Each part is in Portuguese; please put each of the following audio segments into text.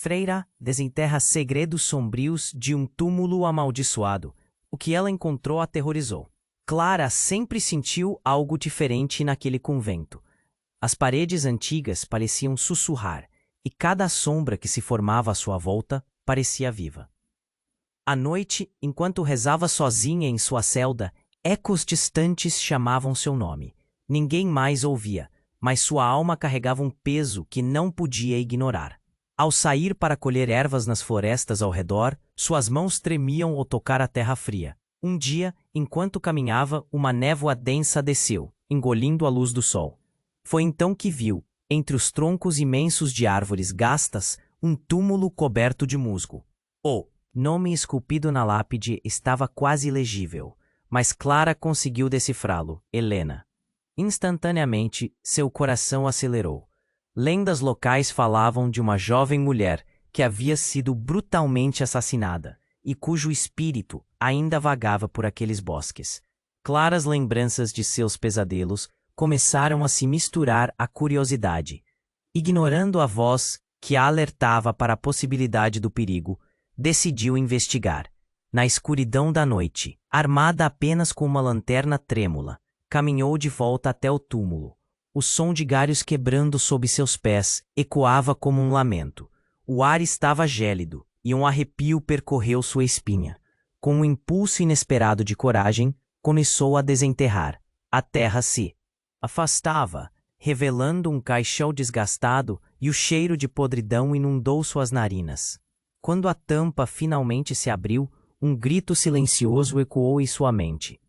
Freira desenterra segredos sombrios de um túmulo amaldiçoado. O que ela encontrou a aterrorizou. Clara sempre sentiu algo diferente naquele convento. As paredes antigas pareciam sussurrar, e cada sombra que se formava à sua volta parecia viva. À noite, enquanto rezava sozinha em sua celda, ecos distantes chamavam seu nome. Ninguém mais ouvia, mas sua alma carregava um peso que não podia ignorar. Ao sair para colher ervas nas florestas ao redor, suas mãos tremiam ao tocar a terra fria. Um dia, enquanto caminhava, uma névoa densa desceu, engolindo a luz do sol. Foi então que viu, entre os troncos imensos de árvores gastas, um túmulo coberto de musgo. O nome esculpido na lápide estava quase ilegível, mas Clara conseguiu decifrá-lo: Helena. Instantaneamente, seu coração acelerou. Lendas locais falavam de uma jovem mulher que havia sido brutalmente assassinada e cujo espírito ainda vagava por aqueles bosques. Claras lembranças de seus pesadelos começaram a se misturar à curiosidade. Ignorando a voz que a alertava para a possibilidade do perigo, decidiu investigar. Na escuridão da noite, armada apenas com uma lanterna trêmula, caminhou de volta até o túmulo. O som de galhos quebrando sob seus pés ecoava como um lamento. O ar estava gélido e um arrepio percorreu sua espinha. Com um impulso inesperado de coragem, começou a desenterrar. A terra se afastava, revelando um caixão desgastado, e o cheiro de podridão inundou suas narinas. Quando a tampa finalmente se abriu, um grito silencioso ecoou em sua mente.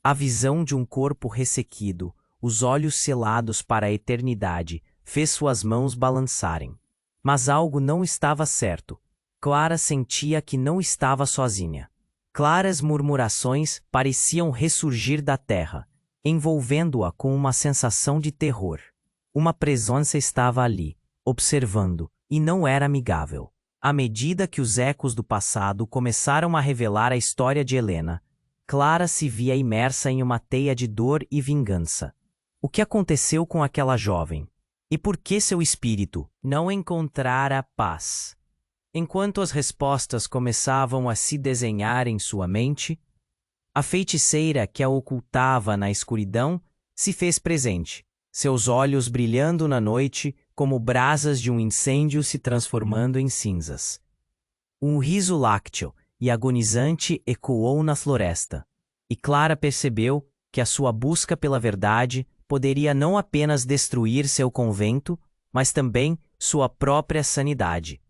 A visão de um corpo ressequido, os olhos selados para a eternidade, fez suas mãos balançarem. Mas algo não estava certo. Clara sentia que não estava sozinha. Claras murmurações pareciam ressurgir da terra, envolvendo-a com uma sensação de terror. Uma presença estava ali, observando, e não era amigável. À medida que os ecos do passado começaram a revelar a história de Helena, Clara se via imersa em uma teia de dor e vingança. O que aconteceu com aquela jovem? E por que seu espírito não encontrara paz? Enquanto as respostas começavam a se desenhar em sua mente, a feiticeira que a ocultava na escuridão se fez presente, seus olhos brilhando na noite como brasas de um incêndio se transformando em cinzas. Um riso lácteo e agonizante ecoou na floresta, e Clara percebeu que a sua busca pela verdade poderia não apenas destruir seu convento, mas também sua própria sanidade.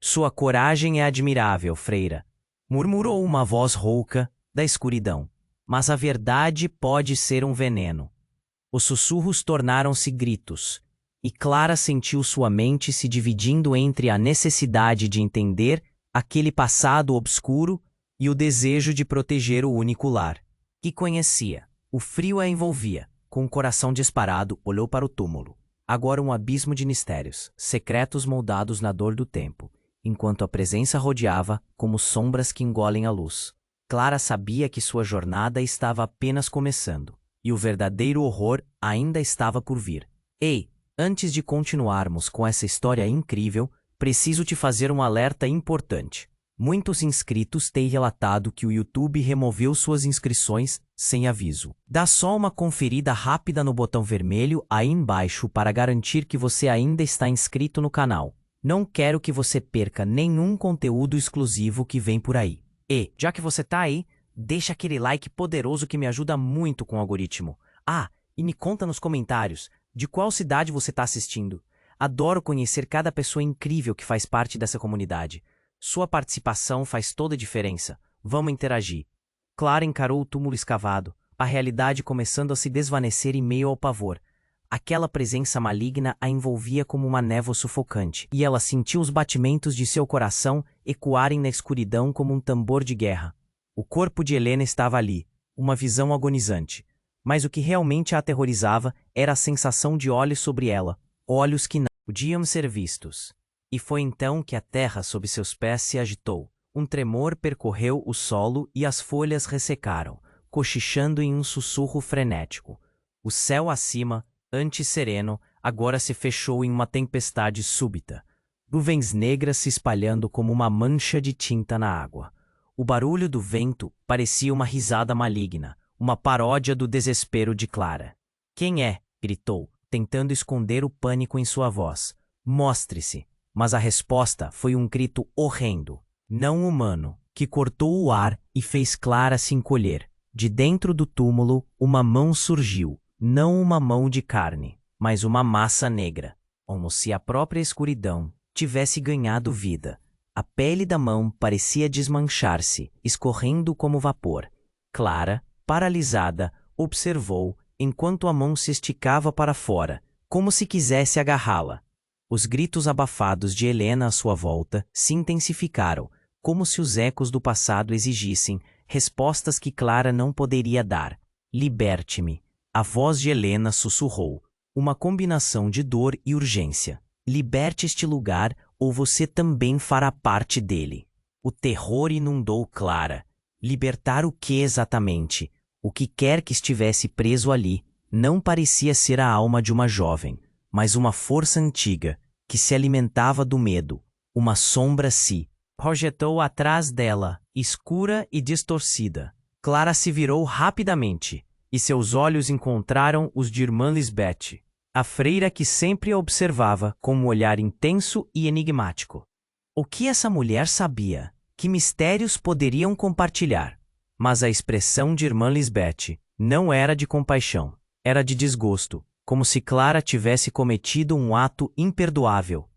Sua coragem é admirável, Freira, murmurou uma voz rouca da escuridão. Mas a verdade pode ser um veneno. Os sussurros tornaram-se gritos, e Clara sentiu sua mente se dividindo entre a necessidade de entender aquele passado obscuro e o desejo de proteger o único lar que conhecia. O frio a envolvia. Com o coração disparado, olhou para o túmulo. Agora um abismo de mistérios, secretos moldados na dor do tempo, enquanto a presença rodeava como sombras que engolem a luz. Clara sabia que sua jornada estava apenas começando, e o verdadeiro horror ainda estava por vir. Ei, antes de continuarmos com essa história incrível, preciso te fazer um alerta importante. Muitos inscritos têm relatado que o YouTube removeu suas inscrições sem aviso. Dá só uma conferida rápida no botão vermelho aí embaixo para garantir que você ainda está inscrito no canal. Não quero que você perca nenhum conteúdo exclusivo que vem por aí. E, já que você tá aí, deixa aquele like poderoso que me ajuda muito com o algoritmo. Ah, e me conta nos comentários de qual cidade você está assistindo. Adoro conhecer cada pessoa incrível que faz parte dessa comunidade. Sua participação faz toda a diferença. Vamos interagir. Clara encarou o túmulo escavado, a realidade começando a se desvanecer em meio ao pavor. Aquela presença maligna a envolvia como uma névoa sufocante, e ela sentiu os batimentos de seu coração ecoarem na escuridão como um tambor de guerra. O corpo de Helena estava ali, uma visão agonizante. Mas o que realmente a aterrorizava era a sensação de olhos sobre ela, olhos que não podiam ser vistos. E foi então que a terra sob seus pés se agitou. Um tremor percorreu o solo e as folhas ressecaram, cochichando em um sussurro frenético. O céu acima, antes sereno, agora se fechou em uma tempestade súbita. nuvens negras se espalhando como uma mancha de tinta na água. O barulho do vento parecia uma risada maligna, uma paródia do desespero de Clara. "Quem é?" gritou, tentando esconder o pânico em sua voz. "Mostre-se!" Mas a resposta foi um grito horrendo, não humano, que cortou o ar e fez Clara se encolher. De dentro do túmulo, uma mão surgiu, não uma mão de carne, mas uma massa negra, como se a própria escuridão tivesse ganhado vida. A pele da mão parecia desmanchar-se, escorrendo como vapor. Clara, paralisada, observou, enquanto a mão se esticava para fora, como se quisesse agarrá-la. Os gritos abafados de Helena à sua volta se intensificaram, como se os ecos do passado exigissem respostas que Clara não poderia dar. "Liberte-me!" A voz de Helena sussurrou, uma combinação de dor e urgência. "Liberte este lugar ou você também fará parte dele." O terror inundou Clara. Libertar o que exatamente? O que quer que estivesse preso ali não parecia ser a alma de uma jovem, mas uma força antiga, que se alimentava do medo. Uma sombra se projetou atrás dela, escura e distorcida. Clara se virou rapidamente, e seus olhos encontraram os de irmã Lisbeth, a freira que sempre a observava com um olhar intenso e enigmático. O que essa mulher sabia? Que mistérios poderiam compartilhar? Mas a expressão de irmã Lisbeth não era de compaixão, era de desgosto, como se Clara tivesse cometido um ato imperdoável.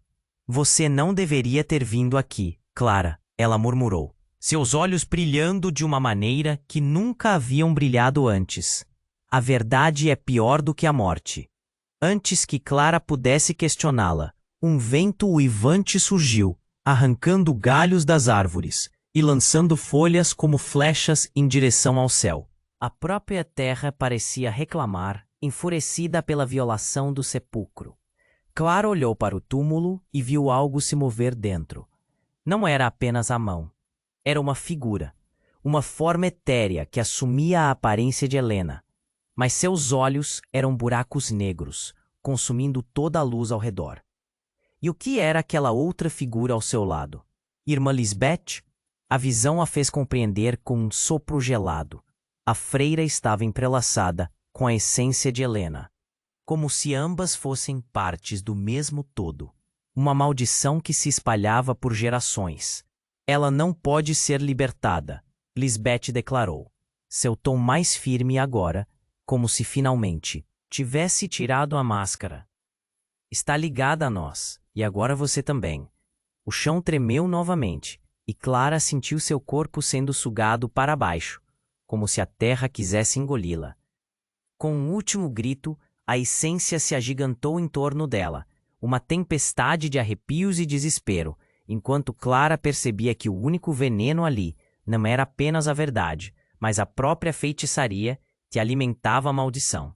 "Você não deveria ter vindo aqui, Clara", ela murmurou, seus olhos brilhando de uma maneira que nunca haviam brilhado antes. "A verdade é pior do que a morte." Antes que Clara pudesse questioná-la, um vento uivante surgiu, arrancando galhos das árvores e lançando folhas como flechas em direção ao céu. A própria terra parecia reclamar, enfurecida pela violação do sepulcro. Clara olhou para o túmulo e viu algo se mover dentro. Não era apenas a mão. Era uma figura, uma forma etérea que assumia a aparência de Helena. Mas seus olhos eram buracos negros, consumindo toda a luz ao redor. E o que era aquela outra figura ao seu lado? Irmã Lisbeth? A visão a fez compreender com um sopro gelado. A freira estava entrelaçada com a essência de Helena, como se ambas fossem partes do mesmo todo. Uma maldição que se espalhava por gerações. "Ela não pode ser libertada", Lisbeth declarou, seu tom mais firme agora, como se finalmente tivesse tirado a máscara. "Está ligada a nós, e agora você também." O chão tremeu novamente, e Clara sentiu seu corpo sendo sugado para baixo, como se a terra quisesse engoli-la. Com um último grito, a essência se agigantou em torno dela, uma tempestade de arrepios e desespero, enquanto Clara percebia que o único veneno ali não era apenas a verdade, mas a própria feitiçaria que alimentava a maldição.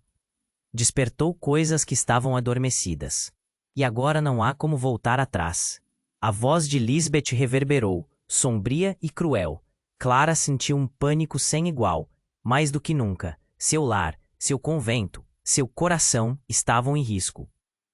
Despertou coisas que estavam adormecidas. E agora não há como voltar atrás. A voz de Lisbeth reverberou, sombria e cruel. Clara sentiu um pânico sem igual. Mais do que nunca, seu lar, seu convento, seu coração estavam em risco.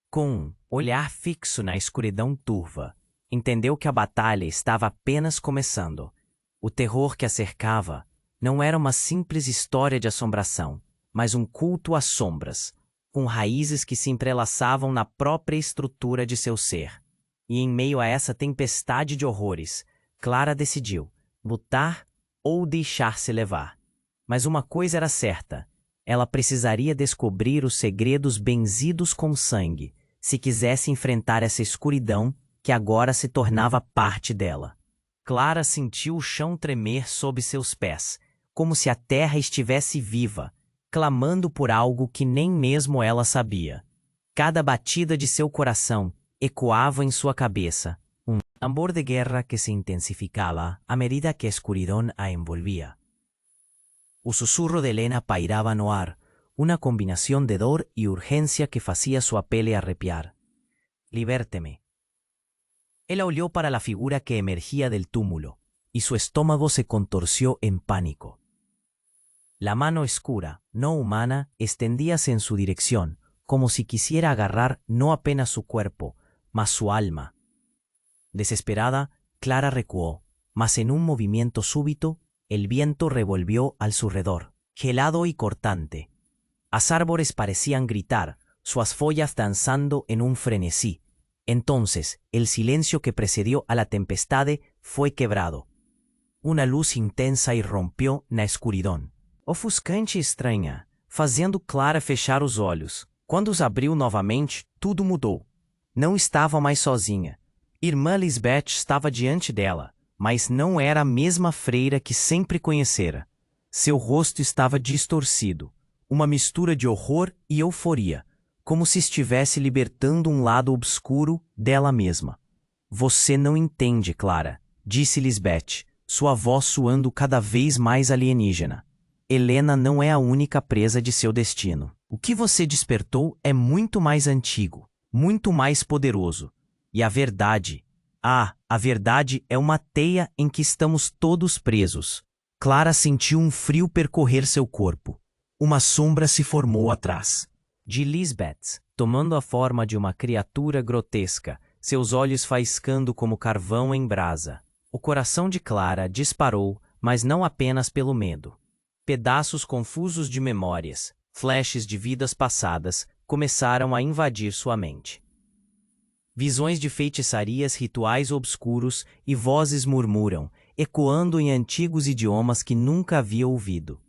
Com um olhar fixo na escuridão turva, entendeu que a batalha estava apenas começando. O terror que a cercava não era uma simples história de assombração, mas um culto às sombras, com raízes que se entrelaçavam na própria estrutura de seu ser. E em meio a essa tempestade de horrores, Clara decidiu lutar ou deixar-se levar. Mas uma coisa era certa: ela precisaria descobrir os segredos benzidos com sangue, se quisesse enfrentar essa escuridão que agora se tornava parte dela. Clara sentiu o chão tremer sob seus pés, como se a terra estivesse viva, clamando por algo que nem mesmo ela sabia. Cada batida de seu coração ecoava em sua cabeça, um tambor de guerra que se intensificava à medida que a escuridão a envolvia. O sussurro de Helena pairaba no ar, una combinación de dor y urgencia que hacía sua pele arrepiar. «Libérteme». Ella olhó para la figura que emergía del túmulo, y su estómago se contorció en pánico. La mano oscura, no humana, extendíase en su dirección, como si quisiera agarrar no apenas su cuerpo, mas su alma. Desesperada, Clara recuó, mas en un movimiento súbito, el viento revolvió al su redor, gelado y cortante. Los árboles parecían gritar, sus follas danzando en un frenesí. Entonces, el silencio que precedió a la tempestad fue quebrado. Uma luz intensa irrompeu na escuridão, ofuscante e estranha, fazendo Clara fechar os olhos. Quando os abriu novamente, tudo mudou. Não estava mais sozinha. Irmã Lisbeth estava diante dela, mas não era a mesma freira que sempre conhecera. Seu rosto estava distorcido, uma mistura de horror e euforia, como se estivesse libertando um lado obscuro dela mesma. Você não entende, Clara, disse Lisbeth, sua voz soando cada vez mais alienígena. Helena não é a única presa de seu destino. O que você despertou é muito mais antigo, muito mais poderoso. E a verdade é uma teia em que estamos todos presos. Clara sentiu um frio percorrer seu corpo. Uma sombra se formou atrás de Lisbeth, tomando a forma de uma criatura grotesca, seus olhos faiscando como carvão em brasa. O coração de Clara disparou, mas não apenas pelo medo. Pedaços confusos de memórias, flashes de vidas passadas, começaram a invadir sua mente. Visões de feitiçarias, rituais obscuros e vozes murmuram, ecoando em antigos idiomas que nunca havia ouvido.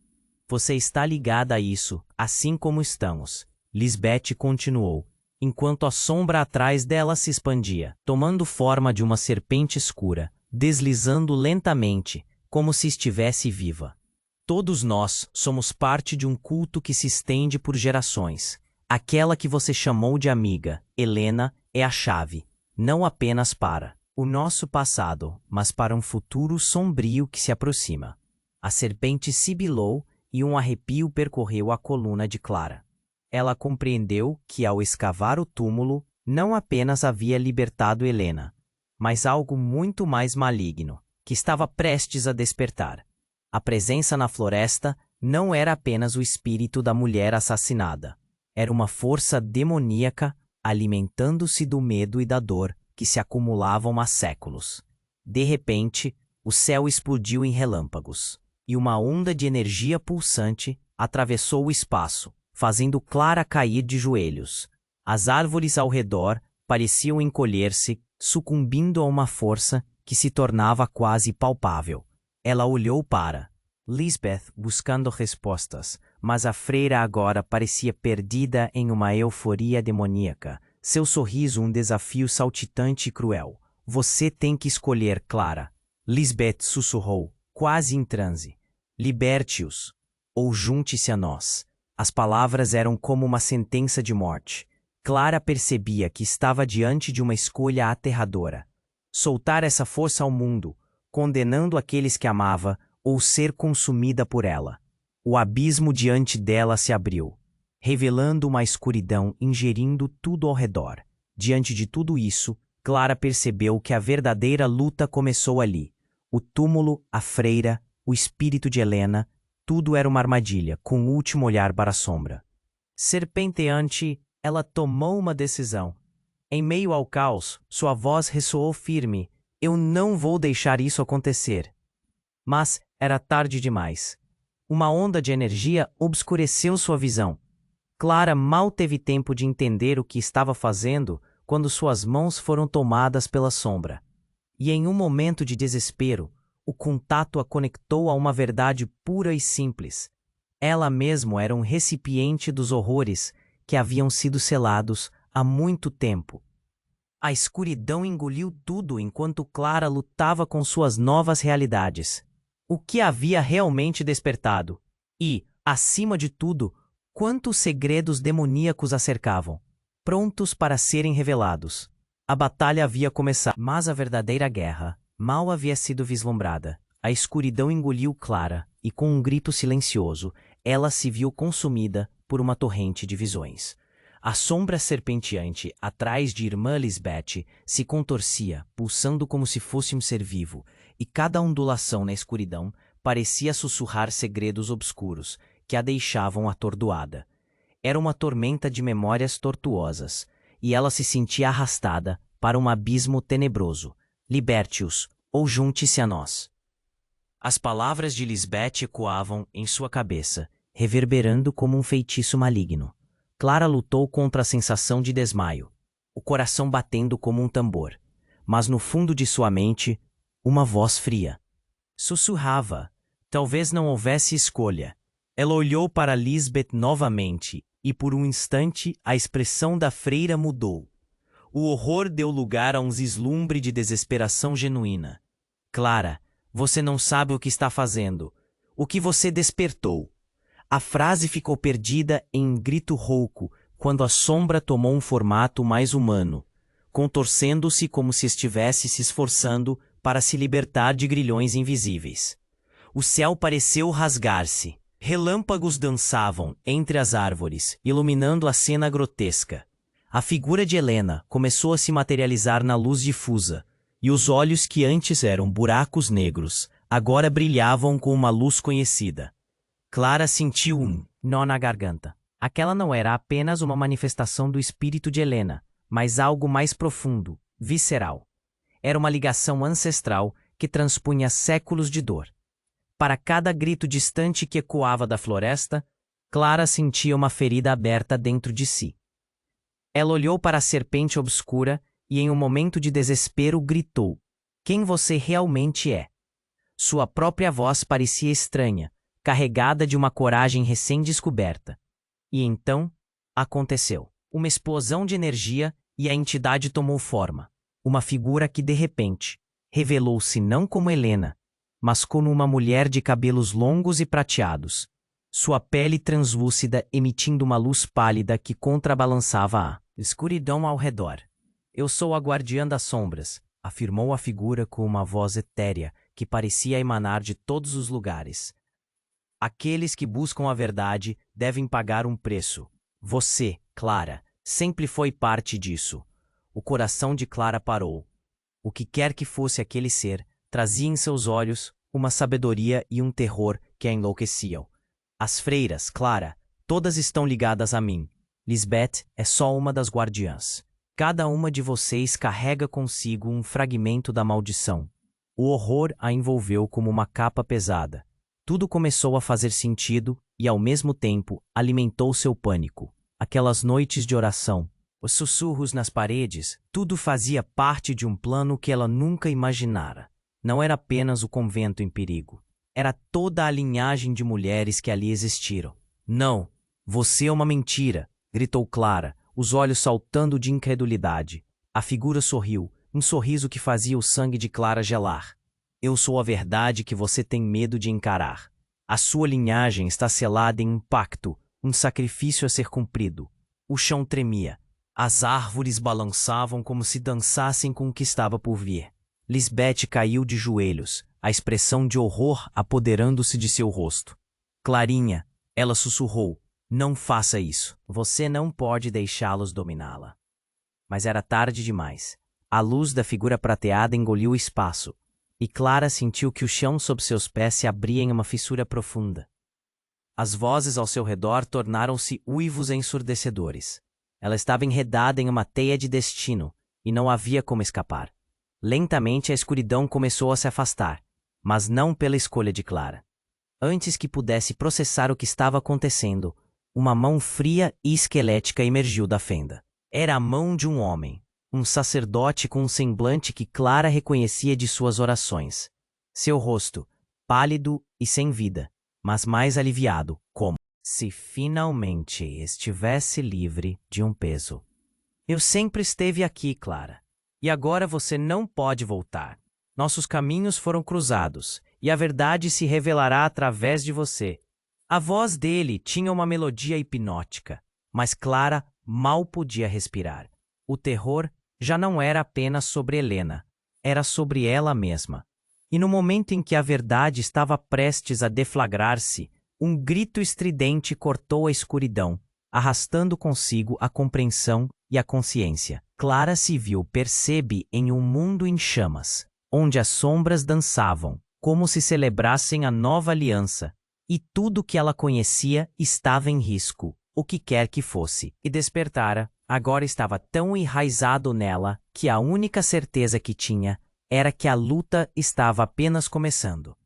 Você está ligada a isso, assim como estamos, Lisbeth continuou, enquanto a sombra atrás dela se expandia, tomando forma de uma serpente escura, deslizando lentamente, como se estivesse viva. Todos nós somos parte de um culto que se estende por gerações. Aquela que você chamou de amiga, Helena, é a chave, não apenas para o nosso passado, mas para um futuro sombrio que se aproxima. A serpente sibilou e um arrepio percorreu a coluna de Clara. Ela compreendeu que, ao escavar o túmulo, não apenas havia libertado Helena, mas algo muito mais maligno, que estava prestes a despertar. A presença na floresta não era apenas o espírito da mulher assassinada. Era uma força demoníaca alimentando-se do medo e da dor que se acumulavam há séculos. De repente, o céu explodiu em relâmpagos, e uma onda de energia pulsante atravessou o espaço, fazendo Clara cair de joelhos. As árvores ao redor pareciam encolher-se, sucumbindo a uma força que se tornava quase palpável. Ela olhou para Lisbeth buscando respostas, mas a freira agora parecia perdida em uma euforia demoníaca. Seu sorriso um desafio saltitante e cruel. Você tem que escolher, Clara. Lisbeth sussurrou, quase em transe. Liberte-os, ou junte-se a nós. As palavras eram como uma sentença de morte. Clara percebia que estava diante de uma escolha aterradora. Soltar essa força ao mundo, condenando aqueles que amava, ou ser consumida por ela. O abismo diante dela se abriu, revelando uma escuridão ingerindo tudo ao redor. Diante de tudo isso, Clara percebeu que a verdadeira luta começou ali. O túmulo, a freira, o espírito de Helena, tudo era uma armadilha, com o último olhar para a sombra. Serpenteante, ela tomou uma decisão. Em meio ao caos, sua voz ressoou firme. Eu não vou deixar isso acontecer. Mas era tarde demais. Uma onda de energia obscureceu sua visão. Clara mal teve tempo de entender o que estava fazendo quando suas mãos foram tomadas pela sombra. E em um momento de desespero, o contato a conectou a uma verdade pura e simples. Ela mesma era um recipiente dos horrores que haviam sido selados há muito tempo. A escuridão engoliu tudo enquanto Clara lutava com suas novas realidades. O que havia realmente despertado? E, acima de tudo, quantos segredos demoníacos a cercavam, prontos para serem revelados. A batalha havia começado, mas a verdadeira guerra mal havia sido vislumbrada. A escuridão engoliu Clara, e com um grito silencioso, ela se viu consumida por uma torrente de visões. A sombra serpenteante atrás de irmã Lisbeth se contorcia, pulsando como se fosse um ser vivo, e cada ondulação na escuridão parecia sussurrar segredos obscuros que a deixavam atordoada. Era uma tormenta de memórias tortuosas, e ela se sentia arrastada para um abismo tenebroso, liberte-os, ou junte-se a nós. As palavras de Lisbeth ecoavam em sua cabeça, reverberando como um feitiço maligno. Clara lutou contra a sensação de desmaio, o coração batendo como um tambor. Mas no fundo de sua mente, uma voz fria sussurrava. Talvez não houvesse escolha. Ela olhou para Lisbeth novamente, e por um instante a expressão da freira mudou. O horror deu lugar a um vislumbre de desesperação genuína. Clara, você não sabe o que está fazendo. O que você despertou. A frase ficou perdida em um grito rouco quando a sombra tomou um formato mais humano, contorcendo-se como se estivesse se esforçando para se libertar de grilhões invisíveis. O céu pareceu rasgar-se. Relâmpagos dançavam entre as árvores, iluminando a cena grotesca. A figura de Helena começou a se materializar na luz difusa, e os olhos que antes eram buracos negros, agora brilhavam com uma luz conhecida. Clara sentiu um nó na garganta. Aquela não era apenas uma manifestação do espírito de Helena, mas algo mais profundo, visceral. Era uma ligação ancestral que transpunha séculos de dor. Para cada grito distante que ecoava da floresta, Clara sentia uma ferida aberta dentro de si. Ela olhou para a serpente obscura e, em um momento de desespero, gritou: "Quem você realmente é?" Sua própria voz parecia estranha, carregada de uma coragem recém-descoberta. E então, aconteceu. Uma explosão de energia e a entidade tomou forma. Uma figura que, de repente, revelou-se não como Helena, mas como uma mulher de cabelos longos e prateados, sua pele translúcida emitindo uma luz pálida que contrabalançava a escuridão ao redor. "Eu sou a guardiã das sombras", afirmou a figura com uma voz etérea que parecia emanar de todos os lugares. "Aqueles que buscam a verdade devem pagar um preço. Você, Clara, sempre foi parte disso." O coração de Clara parou. O que quer que fosse aquele ser, trazia em seus olhos uma sabedoria e um terror que a enlouqueciam. "As freiras, Clara, todas estão ligadas a mim. Lisbeth é só uma das guardiãs. Cada uma de vocês carrega consigo um fragmento da maldição." O horror a envolveu como uma capa pesada. Tudo começou a fazer sentido e, ao mesmo tempo, alimentou seu pânico. Aquelas noites de oração, os sussurros nas paredes, tudo fazia parte de um plano que ela nunca imaginara. Não era apenas o convento em perigo. Era toda a linhagem de mulheres que ali existiram. "Não, você é uma mentira", gritou Clara, os olhos saltando de incredulidade. A figura sorriu, um sorriso que fazia o sangue de Clara gelar. "Eu sou a verdade que você tem medo de encarar. A sua linhagem está selada em um pacto, um sacrifício a ser cumprido." O chão tremia. As árvores balançavam como se dançassem com o que estava por vir. Lisbeth caiu de joelhos, a expressão de horror apoderando-se de seu rosto. "Clarinha", ela sussurrou, "não faça isso. Você não pode deixá-los dominá-la." Mas era tarde demais. A luz da figura prateada engoliu o espaço, e Clara sentiu que o chão sob seus pés se abria em uma fissura profunda. As vozes ao seu redor tornaram-se uivos ensurdecedores. Ela estava enredada em uma teia de destino, e não havia como escapar. Lentamente a escuridão começou a se afastar, mas não pela escolha de Clara. Antes que pudesse processar o que estava acontecendo, uma mão fria e esquelética emergiu da fenda. Era a mão de um homem, um sacerdote com um semblante que Clara reconhecia de suas orações. Seu rosto, pálido e sem vida, mas mais aliviado, como se finalmente estivesse livre de um peso. "Eu sempre esteve aqui, Clara. E agora você não pode voltar. Nossos caminhos foram cruzados, e a verdade se revelará através de você." A voz dele tinha uma melodia hipnótica, mas Clara mal podia respirar. O terror já não era apenas sobre Helena, era sobre ela mesma. E no momento em que a verdade estava prestes a deflagrar-se, um grito estridente cortou a escuridão, arrastando consigo a compreensão e a consciência. Clara se viu, percebe, em um mundo em chamas, onde as sombras dançavam, como se celebrassem a nova aliança, e tudo que ela conhecia estava em risco, o que quer que fosse. E despertara, agora estava tão enraizado nela que a única certeza que tinha era que a luta estava apenas começando.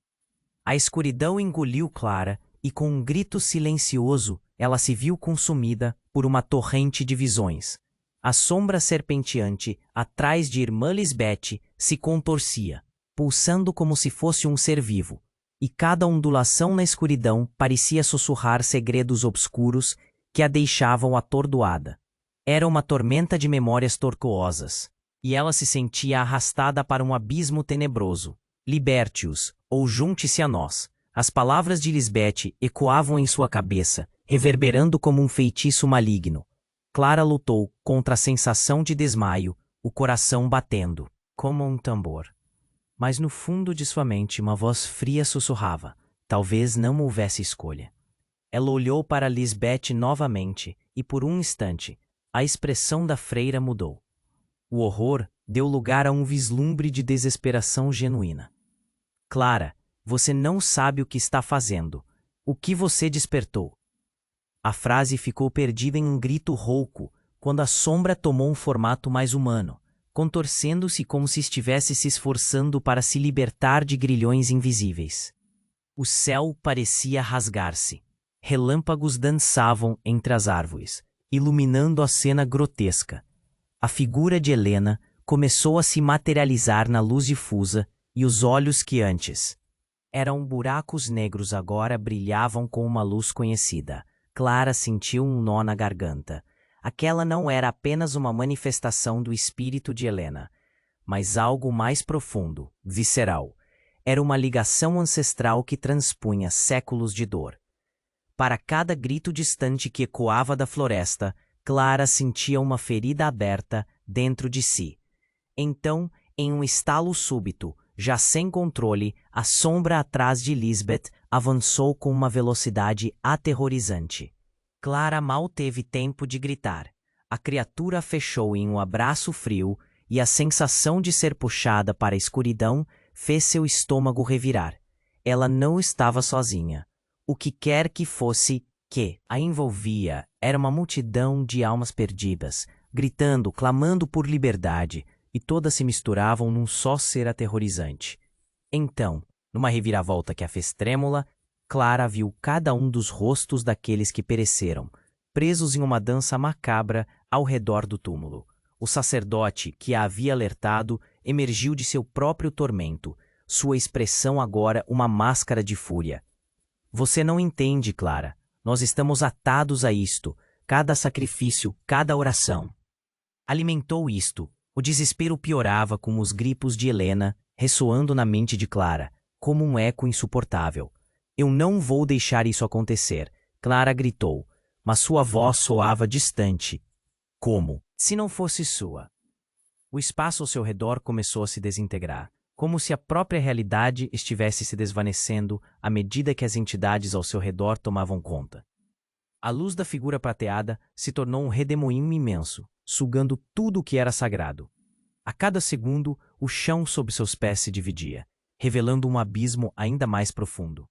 A escuridão engoliu Clara e, com um grito silencioso, ela se viu consumida por uma torrente de visões. A sombra serpenteante, atrás de Irmã Lisbeth, se contorcia, pulsando como se fosse um ser vivo, e cada ondulação na escuridão parecia sussurrar segredos obscuros que a deixavam atordoada. Era uma tormenta de memórias tortuosas, e ela se sentia arrastada para um abismo tenebroso. Liberte-os, ou junte-se a nós. As palavras de Lisbeth ecoavam em sua cabeça, reverberando como um feitiço maligno. Clara lutou contra a sensação de desmaio, o coração batendo, como um tambor. Mas no fundo de sua mente uma voz fria sussurrava. Talvez não houvesse escolha. Ela olhou para Lisbeth novamente, e por um instante, a expressão da freira mudou. O horror deu lugar a um vislumbre de desesperação genuína. Clara, você não sabe o que está fazendo. O que você despertou? A frase ficou perdida em um grito rouco, quando a sombra tomou um formato mais humano, contorcendo-se como se estivesse se esforçando para se libertar de grilhões invisíveis. O céu parecia rasgar-se. Relâmpagos dançavam entre as árvores, iluminando a cena grotesca. A figura de Helena começou a se materializar na luz difusa, e os olhos que antes eram buracos negros agora brilhavam com uma luz conhecida. Clara sentiu um nó na garganta. Aquela não era apenas uma manifestação do espírito de Helena, mas algo mais profundo, visceral. Era uma ligação ancestral que transpunha séculos de dor. Para cada grito distante que ecoava da floresta, Clara sentia uma ferida aberta dentro de si. Então, em um estalo súbito, já sem controle, a sombra atrás de Lisbeth avançou com uma velocidade aterrorizante. Clara mal teve tempo de gritar. A criatura a fechou em um abraço frio e a sensação de ser puxada para a escuridão fez seu estômago revirar. Ela não estava sozinha. O que quer que fosse que a envolvia era uma multidão de almas perdidas, gritando, clamando por liberdade, e todas se misturavam num só ser aterrorizante. Então, numa reviravolta que a fez trêmula, Clara viu cada um dos rostos daqueles que pereceram, presos em uma dança macabra ao redor do túmulo. O sacerdote que a havia alertado emergiu de seu próprio tormento, sua expressão agora uma máscara de fúria. Você não entende, Clara. Nós estamos atados a isto, cada sacrifício, cada oração. Alimentou isto. O desespero piorava com os gritos de Helena ressoando na mente de Clara, como um eco insuportável. Eu não vou deixar isso acontecer, Clara gritou, mas sua voz soava distante. Como se não fosse sua. O espaço ao seu redor começou a se desintegrar, como se a própria realidade estivesse se desvanecendo à medida que as entidades ao seu redor tomavam conta. A luz da figura prateada se tornou um redemoinho imenso, sugando tudo o que era sagrado. A cada segundo, o chão sob seus pés se dividia, revelando um abismo ainda mais profundo.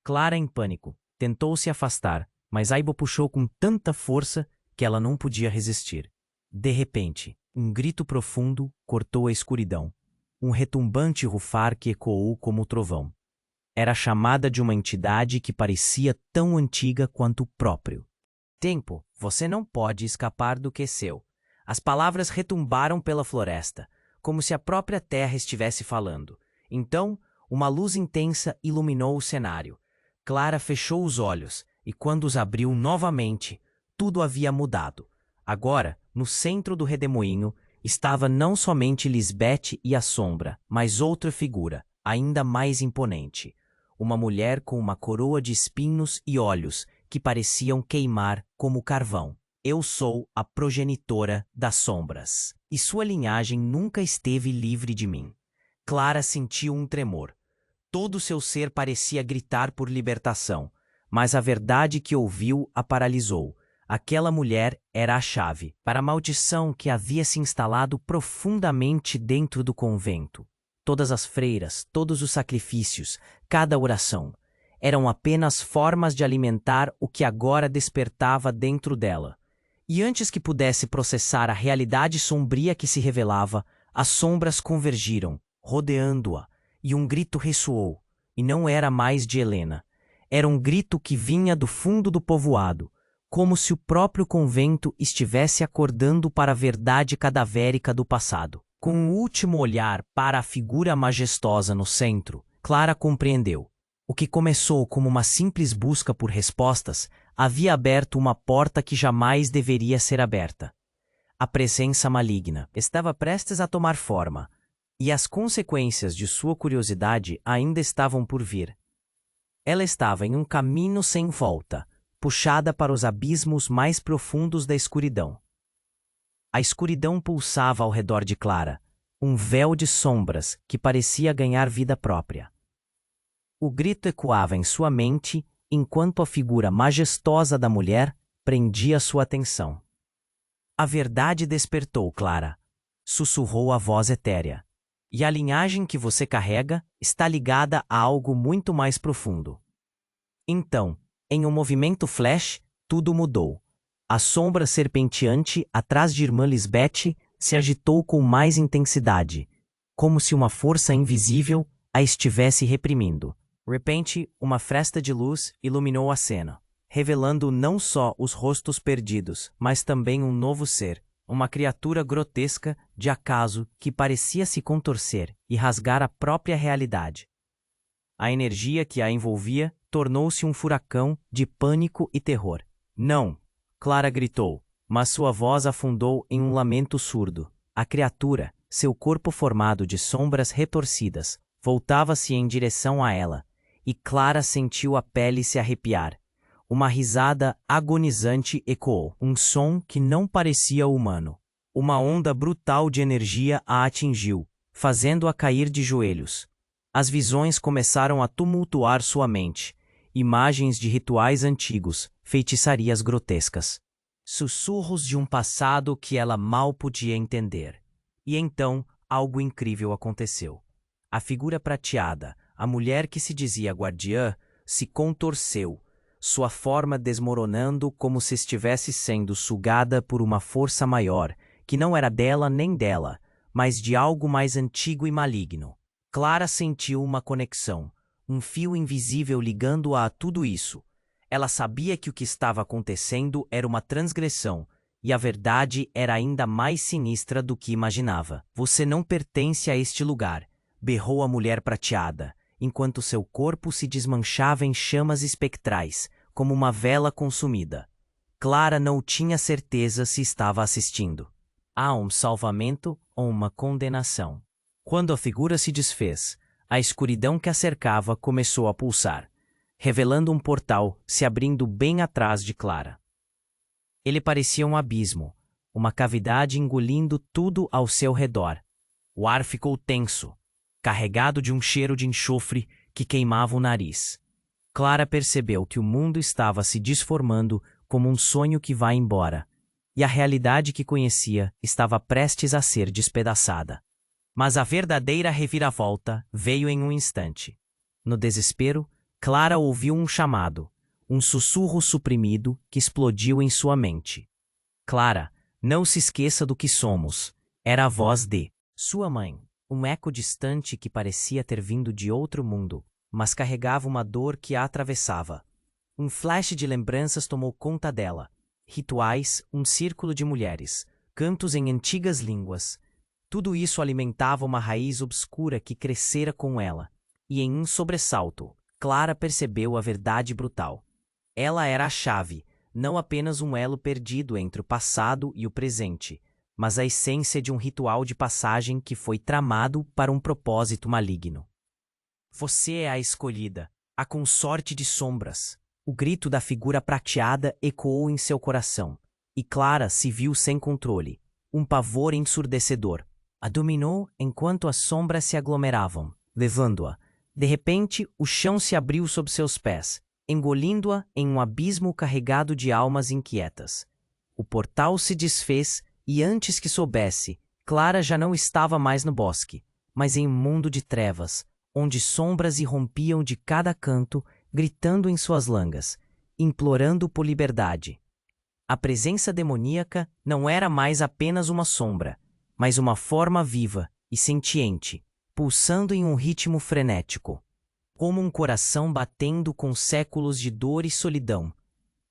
Clara, em pânico, tentou se afastar, mas Aibo puxou com tanta força que ela não podia resistir. De repente, um grito profundo cortou a escuridão, um retumbante rufar que ecoou como o trovão. Era a chamada de uma entidade que parecia tão antiga quanto o próprio. Tempo, você não pode escapar do que é seu. As palavras retumbaram pela floresta, como se a própria terra estivesse falando. Então, uma luz intensa iluminou o cenário. Clara fechou os olhos, e quando os abriu novamente, tudo havia mudado. Agora, no centro do redemoinho, estava não somente Lisbeth e a sombra, mas outra figura, ainda mais imponente. Uma mulher com uma coroa de espinhos e olhos que pareciam queimar como carvão. Eu sou a progenitora das sombras, e sua linhagem nunca esteve livre de mim. Clara sentiu um tremor. Todo seu ser parecia gritar por libertação, mas a verdade que ouviu a paralisou. Aquela mulher era a chave para a maldição que havia se instalado profundamente dentro do convento. Todas as freiras, todos os sacrifícios, cada oração, eram apenas formas de alimentar o que agora despertava dentro dela. E antes que pudesse processar a realidade sombria que se revelava, as sombras convergiram, rodeando-a, e um grito ressoou, e não era mais de Helena. Era um grito que vinha do fundo do povoado, como se o próprio convento estivesse acordando para a verdade cadavérica do passado. Com um último olhar para a figura majestosa no centro, Clara compreendeu. O que começou como uma simples busca por respostas havia aberto uma porta que jamais deveria ser aberta. A presença maligna estava prestes a tomar forma, e as consequências de sua curiosidade ainda estavam por vir. Ela estava em um caminho sem volta, puxada para os abismos mais profundos da escuridão. A escuridão pulsava ao redor de Clara, um véu de sombras que parecia ganhar vida própria. O grito ecoava em sua mente enquanto a figura majestosa da mulher prendia sua atenção. A verdade despertou, Clara, sussurrou a voz etérea. E a linhagem que você carrega está ligada a algo muito mais profundo. Então, em um movimento flash, tudo mudou. A sombra serpenteante atrás de irmã Lisbeth se agitou com mais intensidade, como se uma força invisível a estivesse reprimindo. De repente, uma fresta de luz iluminou a cena, revelando não só os rostos perdidos, mas também um novo ser, uma criatura grotesca de acaso que parecia se contorcer e rasgar a própria realidade. A energia que a envolvia tornou-se um furacão de pânico e terror. Não! Clara gritou, mas sua voz afundou em um lamento surdo. A criatura, seu corpo formado de sombras retorcidas, voltava-se em direção a ela, e Clara sentiu a pele se arrepiar. Uma risada agonizante ecoou, um som que não parecia humano. Uma onda brutal de energia a atingiu, fazendo-a cair de joelhos. As visões começaram a tumultuar sua mente. Imagens de rituais antigos, feitiçarias grotescas. Sussurros de um passado que ela mal podia entender. E então, algo incrível aconteceu. A figura prateada, a mulher que se dizia guardiã, se contorceu, sua forma desmoronando como se estivesse sendo sugada por uma força maior, que não era dela nem dela, mas de algo mais antigo e maligno. Clara sentiu uma conexão, um fio invisível ligando-a a tudo isso. Ela sabia que o que estava acontecendo era uma transgressão, e a verdade era ainda mais sinistra do que imaginava. Você não pertence a este lugar, berrou a mulher prateada, enquanto seu corpo se desmanchava em chamas espectrais, como uma vela consumida. Clara não tinha certeza se estava assistindo a um salvamento ou uma condenação. Quando a figura se desfez, a escuridão que a cercava começou a pulsar, revelando um portal se abrindo bem atrás de Clara. Ele parecia um abismo, uma cavidade engolindo tudo ao seu redor. O ar ficou tenso, carregado de um cheiro de enxofre que queimava o nariz. Clara percebeu que o mundo estava se desformando como um sonho que vai embora, e a realidade que conhecia estava prestes a ser despedaçada. Mas a verdadeira reviravolta veio em um instante. No desespero, Clara ouviu um chamado, um sussurro suprimido que explodiu em sua mente. Clara, não se esqueça do que somos. Era a voz de sua mãe, um eco distante que parecia ter vindo de outro mundo, mas carregava uma dor que a atravessava. Um flash de lembranças tomou conta dela. Rituais, um círculo de mulheres, cantos em antigas línguas. Tudo isso alimentava uma raiz obscura que crescera com ela. E em um sobressalto, Clara percebeu a verdade brutal. Ela era a chave, não apenas um elo perdido entre o passado e o presente, mas a essência de um ritual de passagem que foi tramado para um propósito maligno. Você é a escolhida, a consorte de sombras. O grito da figura prateada ecoou em seu coração, e Clara se viu sem controle. Um pavor ensurdecedor a dominou enquanto as sombras se aglomeravam, levando-a. De repente, o chão se abriu sob seus pés, engolindo-a em um abismo carregado de almas inquietas. O portal se desfez e antes que soubesse, Clara já não estava mais no bosque, mas em um mundo de trevas, onde sombras irrompiam de cada canto, gritando em suas langas, implorando por liberdade. A presença demoníaca não era mais apenas uma sombra, mas uma forma viva e sentiente, pulsando em um ritmo frenético, como um coração batendo com séculos de dor e solidão.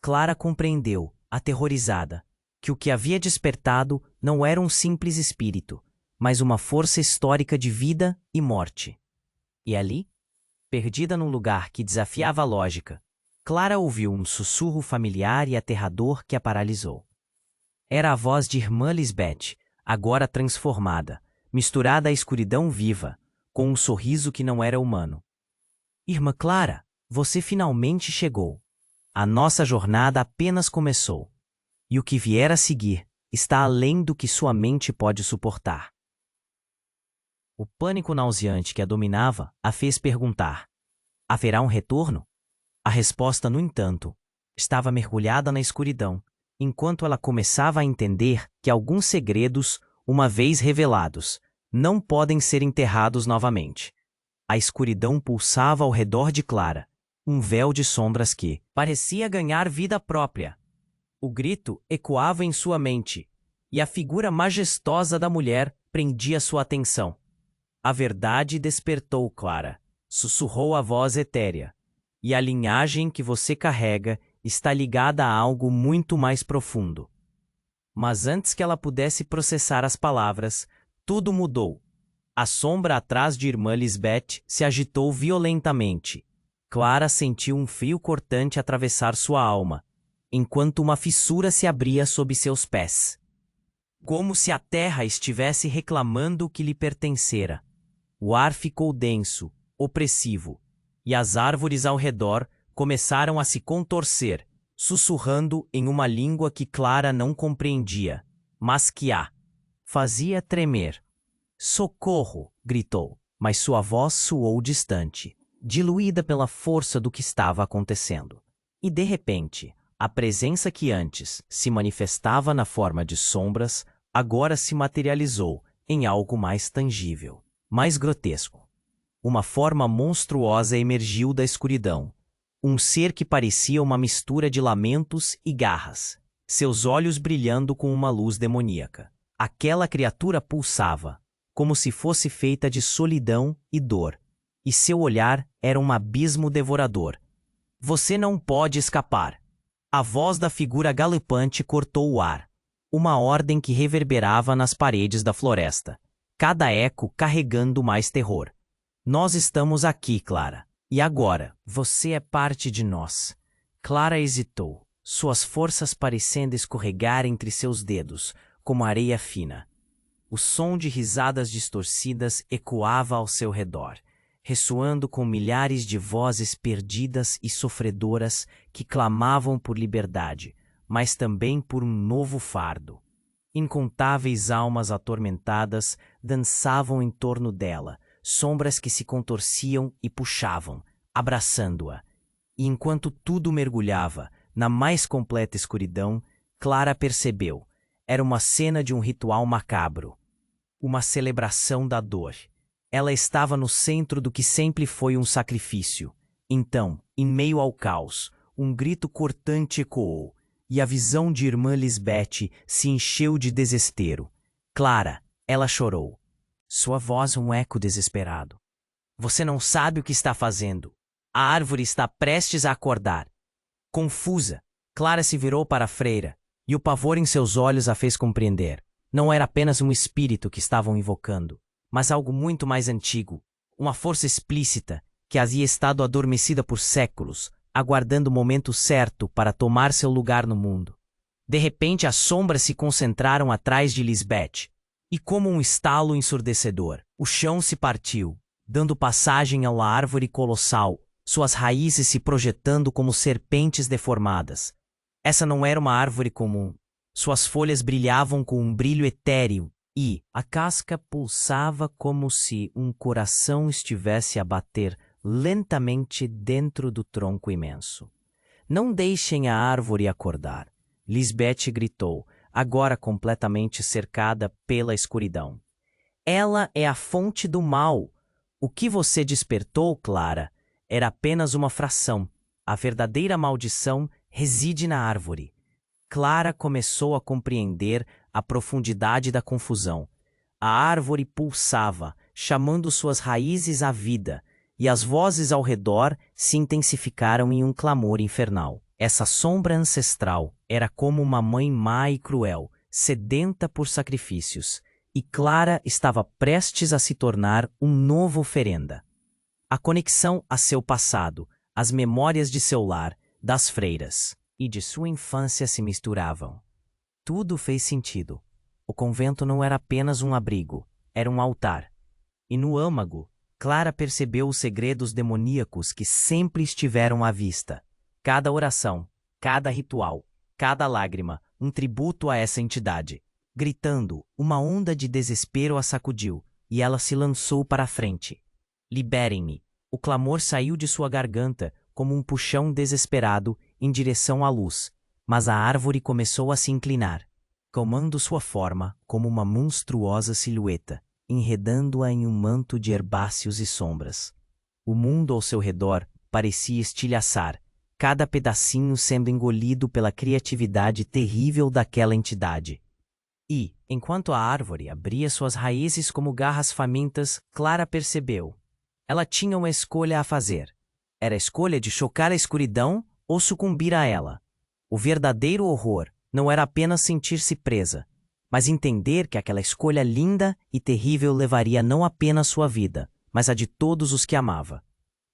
Clara compreendeu, aterrorizada, que o que havia despertado não era um simples espírito, mas uma força histórica de vida e morte. E ali, perdida num lugar que desafiava a lógica, Clara ouviu um sussurro familiar e aterrador que a paralisou. Era a voz de irmã Lisbeth, agora transformada, misturada à escuridão viva, com um sorriso que não era humano. Irmã Clara, você finalmente chegou. A nossa jornada apenas começou. E o que vier a seguir está além do que sua mente pode suportar. O pânico nauseante que a dominava a fez perguntar: haverá um retorno? A resposta, no entanto, estava mergulhada na escuridão, enquanto ela começava a entender que alguns segredos, uma vez revelados, não podem ser enterrados novamente. A escuridão pulsava ao redor de Clara, um véu de sombras que parecia ganhar vida própria. O grito ecoava em sua mente, e a figura majestosa da mulher prendia sua atenção. A verdade despertou, Clara, sussurrou a voz etérea. E a linhagem que você carrega está ligada a algo muito mais profundo. Mas antes que ela pudesse processar as palavras, tudo mudou. A sombra atrás de irmã Lisbeth se agitou violentamente. Clara sentiu um frio cortante atravessar sua alma, enquanto uma fissura se abria sob seus pés. Como se a terra estivesse reclamando o que lhe pertencera. O ar ficou denso, opressivo, e as árvores ao redor começaram a se contorcer, sussurrando em uma língua que Clara não compreendia, mas que a fazia tremer. Socorro! Gritou, mas sua voz soou distante, diluída pela força do que estava acontecendo. E de repente, a presença que antes se manifestava na forma de sombras, agora se materializou em algo mais tangível, mais grotesco. Uma forma monstruosa emergiu da escuridão. Um ser que parecia uma mistura de lamentos e garras, seus olhos brilhando com uma luz demoníaca. Aquela criatura pulsava, como se fosse feita de solidão e dor, e seu olhar era um abismo devorador. Você não pode escapar. A voz da figura galopante cortou o ar, uma ordem que reverberava nas paredes da floresta, cada eco carregando mais terror. Nós estamos aqui, Clara. E agora, você é parte de nós. Clara hesitou, suas forças parecendo escorregar entre seus dedos, como areia fina. O som de risadas distorcidas ecoava ao seu redor, ressoando com milhares de vozes perdidas e sofredoras que clamavam por liberdade, mas também por um novo fardo. Incontáveis almas atormentadas dançavam em torno dela, sombras que se contorciam e puxavam, abraçando-a. E enquanto tudo mergulhava na mais completa escuridão, Clara percebeu. Era uma cena de um ritual macabro. Uma celebração da dor. Ela estava no centro do que sempre foi um sacrifício. Então, em meio ao caos, um grito cortante ecoou, e a visão de irmã Lisbeth se encheu de desespero. Clara, ela chorou. Sua voz um eco desesperado. Você não sabe o que está fazendo. A árvore está prestes a acordar. Confusa, Clara se virou para a freira, e o pavor em seus olhos a fez compreender. Não era apenas um espírito que estavam invocando, mas algo muito mais antigo, uma força explícita que havia estado adormecida por séculos, aguardando o momento certo para tomar seu lugar no mundo. De repente, as sombras se concentraram atrás de Lisbeth, e como um estalo ensurdecedor, o chão se partiu, dando passagem a uma árvore colossal, suas raízes se projetando como serpentes deformadas. Essa não era uma árvore comum. Suas folhas brilhavam com um brilho etéreo e a casca pulsava como se um coração estivesse a bater lentamente dentro do tronco imenso. Não deixem a árvore acordar, Lisbeth gritou, agora completamente cercada pela escuridão. Ela é a fonte do mal. O que você despertou, Clara, era apenas uma fração. A verdadeira maldição reside na árvore. Clara começou a compreender a profundidade da confusão. A árvore pulsava, chamando suas raízes à vida, e as vozes ao redor se intensificaram em um clamor infernal. Essa sombra ancestral era como uma mãe má e cruel, sedenta por sacrifícios, e Clara estava prestes a se tornar um novo oferenda. A conexão a seu passado, as memórias de seu lar, das freiras e de sua infância se misturavam. Tudo fez sentido. O convento não era apenas um abrigo, era um altar. E no âmago, Clara percebeu os segredos demoníacos que sempre estiveram à vista. Cada oração, cada ritual, cada lágrima, um tributo a essa entidade. Gritando, uma onda de desespero a sacudiu, e ela se lançou para a frente. Liberem-me! O clamor saiu de sua garganta como um puxão desesperado em direção à luz, mas a árvore começou a se inclinar, tomando sua forma como uma monstruosa silhueta, enredando-a em um manto de herbáceos e sombras. O mundo ao seu redor parecia estilhaçar, cada pedacinho sendo engolido pela criatividade terrível daquela entidade. E, enquanto a árvore abria suas raízes como garras famintas, Clara percebeu. Ela tinha uma escolha a fazer. Era a escolha de chocar a escuridão ou sucumbir a ela. O verdadeiro horror não era apenas sentir-se presa, mas entender que aquela escolha linda e terrível levaria não apenas sua vida, mas a de todos os que amava.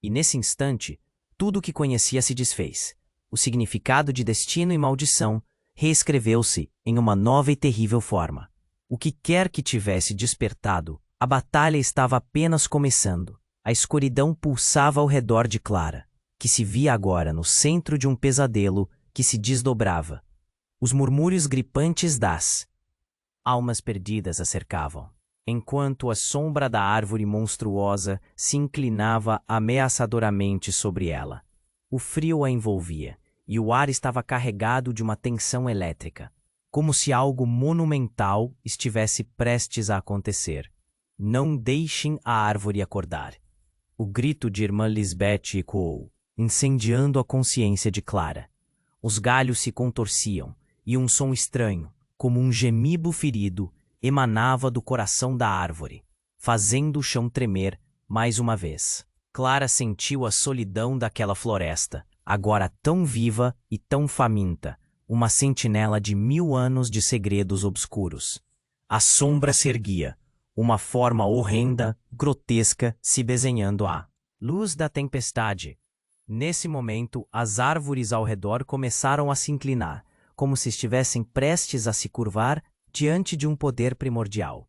E nesse instante, tudo o que conhecia se desfez. O significado de destino e maldição reescreveu-se em uma nova e terrível forma. O que quer que tivesse despertado, a batalha estava apenas começando. A escuridão pulsava ao redor de Clara, que se via agora no centro de um pesadelo que se desdobrava. Os murmúrios gripantes das almas perdidas a cercavam, enquanto a sombra da árvore monstruosa se inclinava ameaçadoramente sobre ela. O frio a envolvia, e o ar estava carregado de uma tensão elétrica, como se algo monumental estivesse prestes a acontecer. Não deixem a árvore acordar. O grito de irmã Lisbeth ecoou, incendiando a consciência de Clara. Os galhos se contorciam, e um som estranho, como um gemido ferido, emanava do coração da árvore, fazendo o chão tremer mais uma vez. Clara sentiu a solidão daquela floresta, agora tão viva e tão faminta, uma sentinela de 1000 anos de segredos obscuros. A sombra se erguia, uma forma horrenda, grotesca, se desenhando à luz da tempestade. Nesse momento, as árvores ao redor começaram a se inclinar, como se estivessem prestes a se curvar diante de um poder primordial.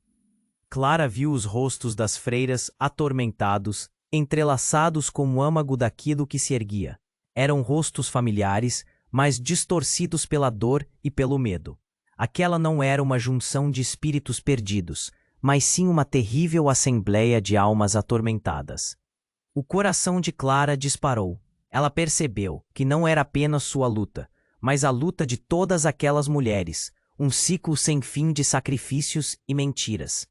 Clara viu os rostos das freiras atormentados, entrelaçados como o âmago daquilo que se erguia. Eram rostos familiares, mas distorcidos pela dor e pelo medo. Aquela não era uma junção de espíritos perdidos, mas sim uma terrível assembleia de almas atormentadas. O coração de Clara disparou. Ela percebeu que não era apenas sua luta, mas a luta de todas aquelas mulheres, um ciclo sem fim de sacrifícios e mentiras.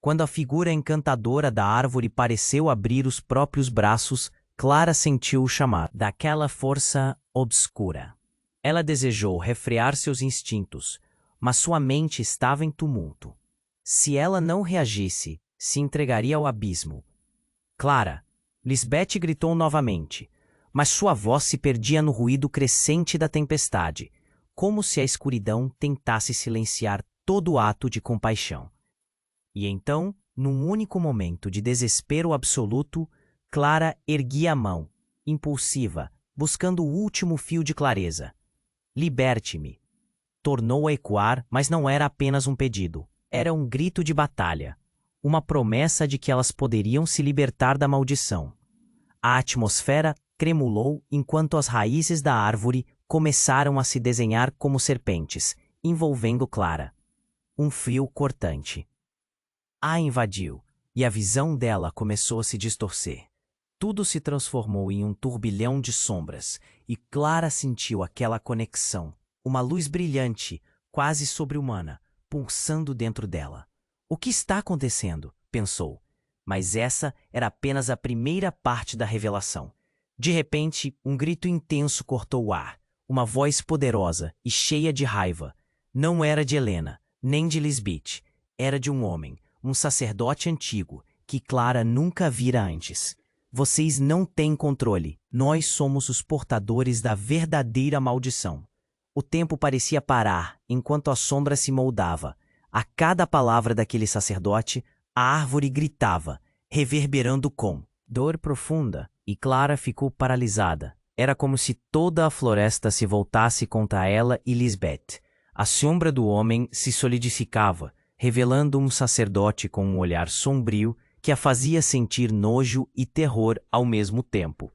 Quando a figura encantadora da árvore pareceu abrir os próprios braços, Clara sentiu o chamar daquela força obscura. Ela desejou refrear seus instintos, mas sua mente estava em tumulto. Se ela não reagisse, se entregaria ao abismo. Clara! Lisbeth gritou novamente, mas sua voz se perdia no ruído crescente da tempestade, como se a escuridão tentasse silenciar todo ato de compaixão. E então, num único momento de desespero absoluto, Clara erguia a mão, impulsiva, buscando o último fio de clareza. Liberte-me! Tornou a ecoar, mas não era apenas um pedido. Era um grito de batalha, uma promessa de que elas poderiam se libertar da maldição. A atmosfera tremulou enquanto as raízes da árvore começaram a se desenhar como serpentes, envolvendo Clara. Um frio cortante a invadiu, e a visão dela começou a se distorcer. Tudo se transformou em um turbilhão de sombras, e Clara sentiu aquela conexão, uma luz brilhante, quase sobre-humana, pulsando dentro dela. O que está acontecendo? Pensou. Mas essa era apenas a primeira parte da revelação. De repente, um grito intenso cortou o ar. Uma voz poderosa e cheia de raiva. Não era de Helena, nem de Lisbeth. Era de um homem, um sacerdote antigo, que Clara nunca vira antes. Vocês não têm controle. Nós somos os portadores da verdadeira maldição. O tempo parecia parar enquanto a sombra se moldava. A cada palavra daquele sacerdote, a árvore gritava, reverberando com dor profunda, e Clara ficou paralisada. Era como se toda a floresta se voltasse contra ela e Lisbeth. A sombra do homem se solidificava, revelando um sacerdote com um olhar sombrio que a fazia sentir nojo e terror ao mesmo tempo.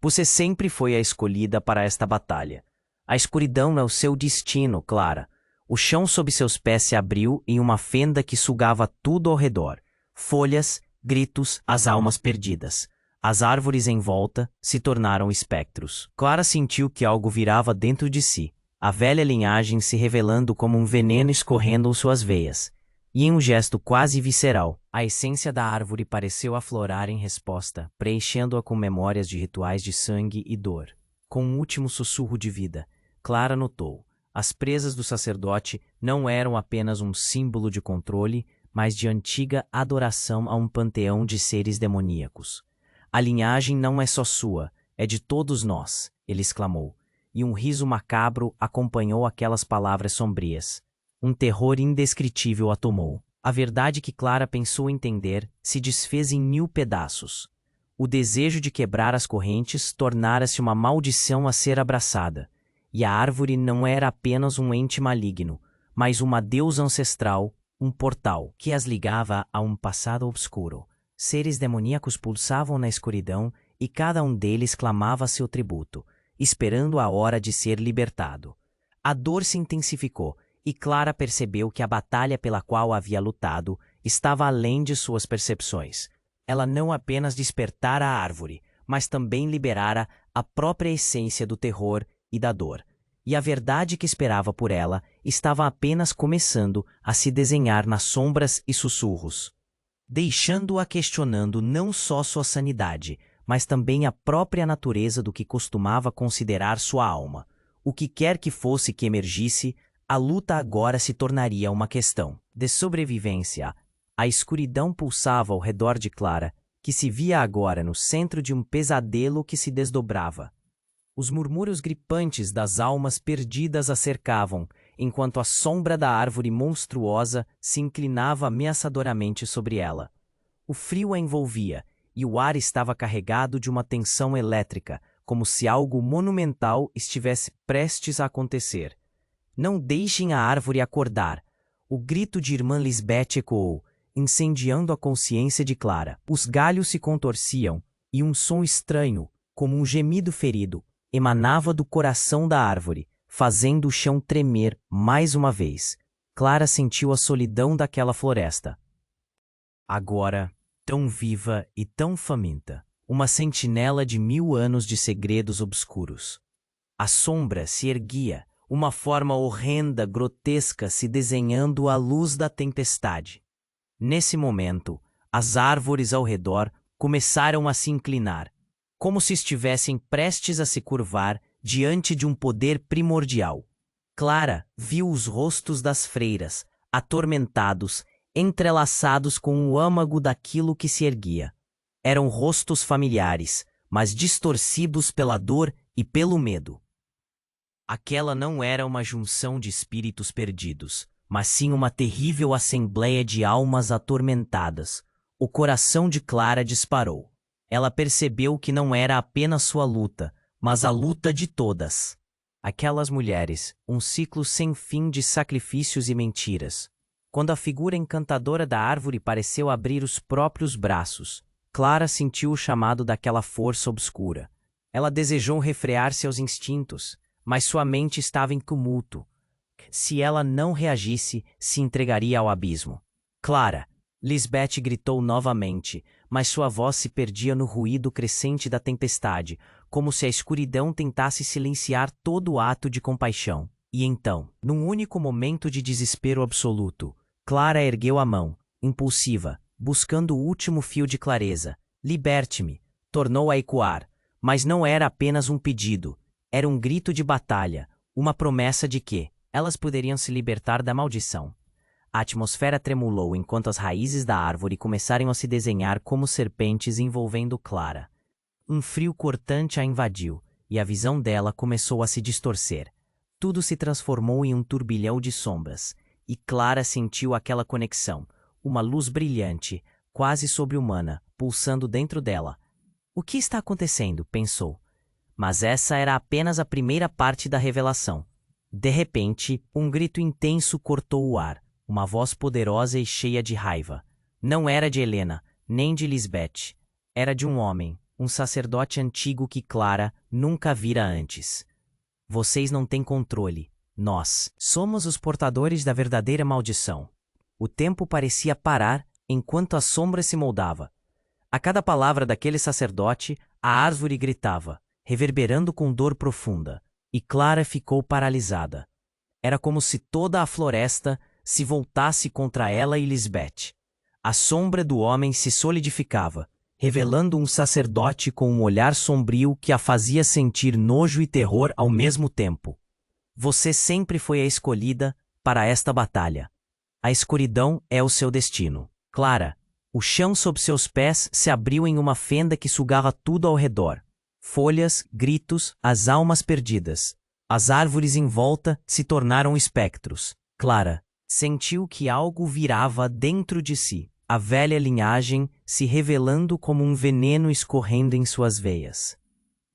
Você sempre foi a escolhida para esta batalha. A escuridão é o seu destino, Clara. O chão sob seus pés se abriu em uma fenda que sugava tudo ao redor. Folhas, gritos, as almas perdidas. As árvores em volta se tornaram espectros. Clara sentiu que algo virava dentro de si, a velha linhagem se revelando como um veneno escorrendo em suas veias. E em um gesto quase visceral, a essência da árvore pareceu aflorar em resposta, preenchendo-a com memórias de rituais de sangue e dor. Com um último sussurro de vida, Clara notou: as presas do sacerdote não eram apenas um símbolo de controle, mas de antiga adoração a um panteão de seres demoníacos. A linhagem não é só sua, é de todos nós, ele exclamou, e um riso macabro acompanhou aquelas palavras sombrias. Um terror indescritível a tomou. A verdade que Clara pensou entender se desfez em 1000 pedaços. O desejo de quebrar as correntes tornara-se uma maldição a ser abraçada, e a árvore não era apenas um ente maligno, mas uma deusa ancestral, um portal que as ligava a um passado obscuro. Seres demoníacos pulsavam na escuridão e cada um deles clamava seu tributo, esperando a hora de ser libertado. A dor se intensificou e Clara percebeu que a batalha pela qual havia lutado estava além de suas percepções. Ela não apenas despertara a árvore, mas também liberara a própria essência do terror e da dor. E a verdade que esperava por ela estava apenas começando a se desenhar nas sombras e sussurros, deixando-a questionando não só sua sanidade, mas também a própria natureza do que costumava considerar sua alma. O que quer que fosse que emergisse, a luta agora se tornaria uma questão de sobrevivência. A escuridão pulsava ao redor de Clara, que se via agora no centro de um pesadelo que se desdobrava. Os murmúrios gripantes das almas perdidas a cercavam, enquanto a sombra da árvore monstruosa se inclinava ameaçadoramente sobre ela. O frio a envolvia, e o ar estava carregado de uma tensão elétrica, como se algo monumental estivesse prestes a acontecer. Não deixem a árvore acordar! O grito de irmã Lisbeth ecoou, incendiando a consciência de Clara. Os galhos se contorciam, e um som estranho, como um gemido ferido, emanava do coração da árvore, fazendo o chão tremer mais uma vez. Clara sentiu a solidão daquela floresta. Agora, tão viva e tão faminta, uma sentinela de 1000 anos de segredos obscuros. A sombra se erguia, uma forma horrenda, grotesca se desenhando à luz da tempestade. Nesse momento, as árvores ao redor começaram a se inclinar, como se estivessem prestes a se curvar diante de um poder primordial. Clara viu os rostos das freiras, atormentados, entrelaçados com o âmago daquilo que se erguia. Eram rostos familiares, mas distorcidos pela dor e pelo medo. Aquela não era uma junção de espíritos perdidos, mas sim uma terrível assembleia de almas atormentadas. O coração de Clara disparou. Ela percebeu que não era apenas sua luta, mas a luta de todas. Aquelas mulheres, um ciclo sem fim de sacrifícios e mentiras. Quando a figura encantadora da árvore pareceu abrir os próprios braços, Clara sentiu o chamado daquela força obscura. Ela desejou refrear seus instintos, mas sua mente estava em tumulto. Se ela não reagisse, se entregaria ao abismo. Clara! Lisbeth gritou novamente, mas sua voz se perdia no ruído crescente da tempestade, como se a escuridão tentasse silenciar todo o ato de compaixão. E então, num único momento de desespero absoluto, Clara ergueu a mão, impulsiva, buscando o último fio de clareza. Liberte-me! Tornou a ecoar, mas não era apenas um pedido, era um grito de batalha, uma promessa de que elas poderiam se libertar da maldição. A atmosfera tremulou enquanto as raízes da árvore começaram a se desenhar como serpentes envolvendo Clara. Um frio cortante a invadiu, e a visão dela começou a se distorcer. Tudo se transformou em um turbilhão de sombras, e Clara sentiu aquela conexão, uma luz brilhante, quase sobre-humana, pulsando dentro dela. O que está acontecendo? Pensou. Mas essa era apenas a primeira parte da revelação. De repente, um grito intenso cortou o ar, uma voz poderosa e cheia de raiva. Não era de Helena, nem de Lisbeth. Era de um homem, um sacerdote antigo que Clara nunca vira antes. Vocês não têm controle. Nós somos os portadores da verdadeira maldição. O tempo parecia parar enquanto a sombra se moldava. A cada palavra daquele sacerdote, a árvore gritava, reverberando com dor profunda, e Clara ficou paralisada. Era como se toda a floresta se voltasse contra ela e Lisbeth. A sombra do homem se solidificava, revelando um sacerdote com um olhar sombrio que a fazia sentir nojo e terror ao mesmo tempo. Você sempre foi a escolhida para esta batalha. A escuridão é o seu destino. Clara, o chão sob seus pés se abriu em uma fenda que sugava tudo ao redor. Folhas, gritos, as almas perdidas. As árvores em volta se tornaram espectros. Clara sentiu que algo virava dentro de si, a velha linhagem se revelando como um veneno escorrendo em suas veias.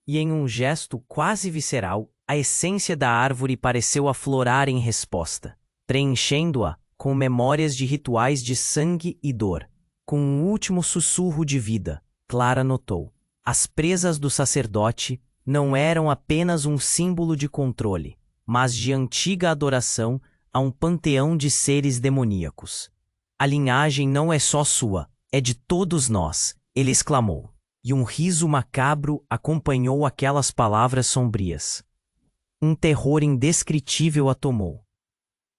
E em um gesto quase visceral, a essência da árvore pareceu aflorar em resposta, preenchendo-a com memórias de rituais de sangue e dor. Com um último sussurro de vida, Clara notou. As presas do sacerdote não eram apenas um símbolo de controle, mas de antiga adoração a um panteão de seres demoníacos. A linhagem não é só sua, é de todos nós, ele exclamou. E um riso macabro acompanhou aquelas palavras sombrias. Um terror indescritível a tomou.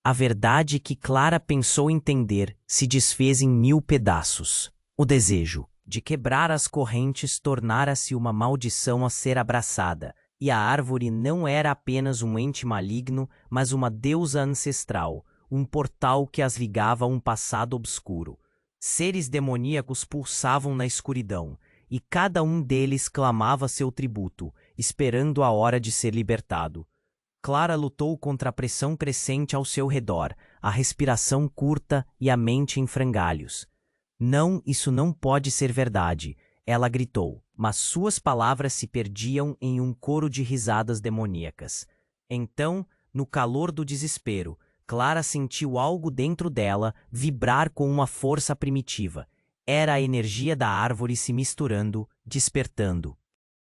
A verdade que Clara pensou entender se desfez em 1000 pedaços. O desejo de quebrar as correntes tornara-se uma maldição a ser abraçada, e a árvore não era apenas um ente maligno, mas uma deusa ancestral, um portal que as ligava a um passado obscuro. Seres demoníacos pulsavam na escuridão, e cada um deles clamava seu tributo, esperando a hora de ser libertado. Clara lutou contra a pressão crescente ao seu redor, a respiração curta e a mente em frangalhos. Não, isso não pode ser verdade, ela gritou, mas suas palavras se perdiam em um coro de risadas demoníacas. Então, no calor do desespero, Clara sentiu algo dentro dela vibrar com uma força primitiva. Era a energia da árvore se misturando, despertando.